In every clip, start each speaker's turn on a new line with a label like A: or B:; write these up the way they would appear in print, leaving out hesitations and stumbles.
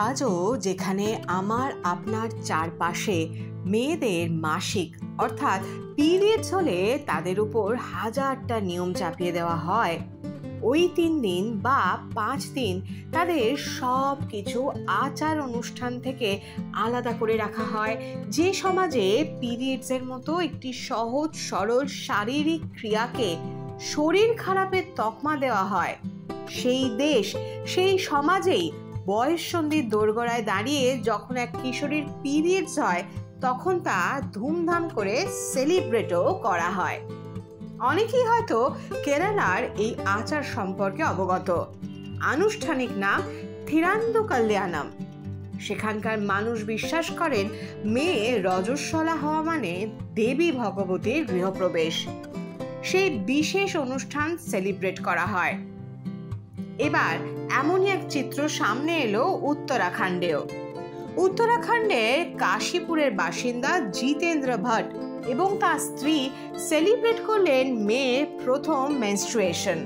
A: আজও যেখানে আমার আপনার চারপাশে মেয়েদের মাসিক অর্থাৎ পিরিয়ডস হলে তাদের উপর হাজারটা নিয়ম চাপিয়ে দেওয়া হয়, ওই 3 দিন বা 5 দিন তাদের সব কিছু আচার অনুষ্ঠান থেকে আলাদা করে রাখা হয়। যে সমাজে পিরিয়ডসের মতো একটি সহজ সরল শারীরিক ক্রিয়াকে শরীর খারাপের তকমা দেওয়া হয়, সেই দেশ সেই সমাজেই বয়ঃসন্ধির দোরগোড়ায় দাঁড়িয়ে যখন এক কিশোরীর পিরিয়ডস হয় তখন তা ধুমধাম করে সেলিব্রেটও করা হয়। অনেকেই হয়তো কেরালার এই আচার সম্পর্কে অবগত। আনুষ্ঠানিক নাম থিরান্দু কল্যাণম। সেখানকার মানুষ বিশ্বাস করেন মেয়ে রজস্বলা হওয়া মানে দেবী ভগবতীর গৃহপ্রবেশ। সেই বিশেষ অনুষ্ঠান সেলিব্রেট করা হয়। এবার এমনই এক চিত্র সামনে এলো উত্তরাখণ্ডেও। উত্তরাখণ্ডের কাশীপুরের বাসিন্দা জিতেন্দ্র ভট্ট এবং তার স্ত্রী সেলিব্রেট করলেন মেয়ের প্রথম মেনস্ট্রুয়েশন।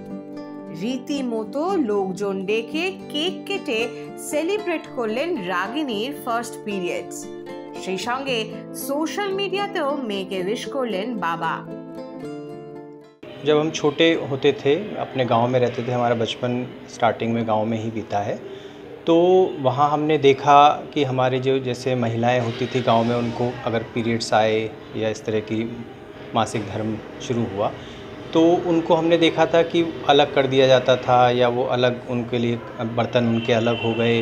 A: রীতিমতো লোকজন ডেকে কেক কেটে সেলিব্রেট করলেন রাগিনীর ফার্স্ট পিরিয়ডস। সেই সঙ্গে সোশ্যাল মিডিয়াতেও মেয়েকে উইশ করলেন বাবা।
B: जब हम छोटे होते थे, अपने गांव में रहते थे, हमारा बचपन स्टार्टिंग में गांव में ही बीता है, तो वहाँ हमने देखा कि हमारे जो जैसे महिलाएं होती थी गांव में, उनको अगर पीरियड्स आए या इस तरह की मासिक धर्म शुरू हुआ तो उनको हमने देखा था कि अलग कर दिया जाता था, या वो अलग उनके लिए बर्तन उनके अलग हो गए,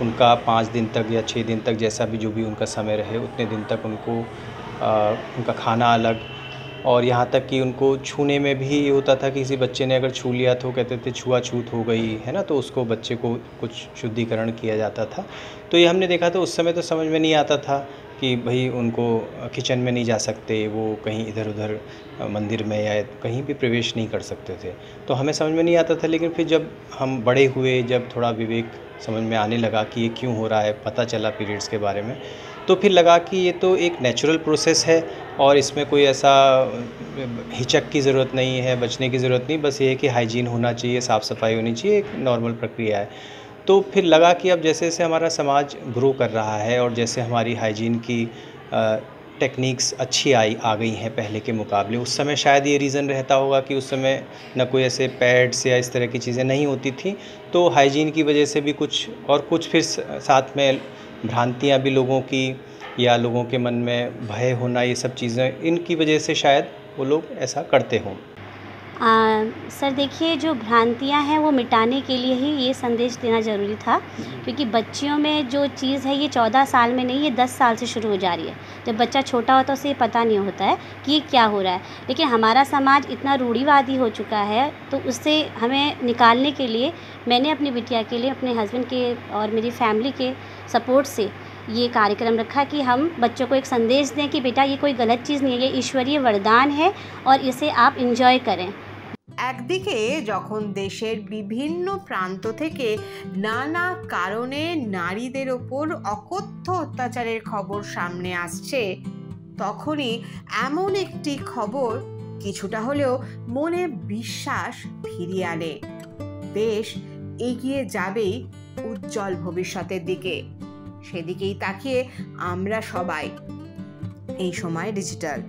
B: उनका 5 दिन तक या 6 दिन तक जैसा भी जो भी उनका समय रहे उतने दिन तक उनको उनका खाना अलग, और यहाँ तक कि उनको छूने में भी ये होता था कि किसी बच्चे ने अगर छू लिया तो कहते थे छुआछूत हो गई है ना, तो उसको बच्चे को कुछ शुद्धिकरण किया जाता था। तो ये हमने देखा तो उस समय तो समझ में नहीं आता था कि भाई उनको किचन में नहीं जा सकते, वो कहीं इधर उधर मंदिर में या कहीं भी प्रवेश नहीं कर सकते थे, तो हमें समझ में नहीं आता था। लेकिन फिर जब हम बड़े हुए, जब थोड़ा विवेक समझ में आने लगा कि ये क्यों हो रहा है, पता चला पीरियड्स के बारे में, तो फिर लगा कि ये तो एक नेचुरल प्रोसेस है और इसमें कोई ऐसा हिचक की ज़रूरत नहीं है, बचने की ज़रूरत नहीं, बस ये है कि हाइजीन होना चाहिए, साफ़ सफाई होनी चाहिए, एक नॉर्मल प्रक्रिया है। तो फिर लगा कि अब जैसे जैसे हमारा समाज ग्रो कर रहा है और जैसे हमारी हाइजीन की टेक्निक्स अच्छी आ गई हैं पहले के मुकाबले, उस समय शायद ये रीज़न रहता होगा कि उस समय न कोई ऐसे पैड्स या इस तरह की चीज़ें नहीं होती थी, तो हाइजीन की वजह से भी कुछ और कुछ फिर साथ में भ्रांतियाँ भी लोगों की या लोगों के मन में भय होना, ये सब चीज़ें इनकी वजह से शायद वो लोग ऐसा करते हों।
C: सर देखिए, जो भ्रांतियाँ हैं वो मिटाने के लिए ही ये संदेश देना ज़रूरी था, क्योंकि बच्चियों में जो चीज़ है ये 14 साल में नहीं, ये 10 साल से शुरू हो जा रही है। जब बच्चा छोटा होता है उसे पता नहीं होता है कि ये क्या हो रहा है, लेकिन हमारा समाज इतना रूढ़िवादी हो चुका है, तो उससे हमें निकालने के लिए मैंने अपनी बिटिया के लिए अपने हस्बैंड के और मेरी फैमिली के सपोर्ट से ये कार्यक्रम रखा कि हम बच्चों को एक संदेश दें कि बेटा ये कोई गलत चीज़ नहीं है, ये ईश्वरीय वरदान है और इसे आप एंजॉय करें।
A: একদিকে যখন দেশের বিভিন্ন প্রান্ত থেকে নানা কারণে নারীদের ওপর অকথ্য অত্যাচারের খবর সামনে আসছে, তখনই এমন একটি খবর কিছুটা হলেও মনে বিশ্বাস ফিরিয়ে আনে। দেশ এগিয়ে যাবেই উজ্জ্বল ভবিষ্যতের দিকে, সেদিকেই তাকিয়ে আমরা সবাই। এই সময় ডিজিটাল।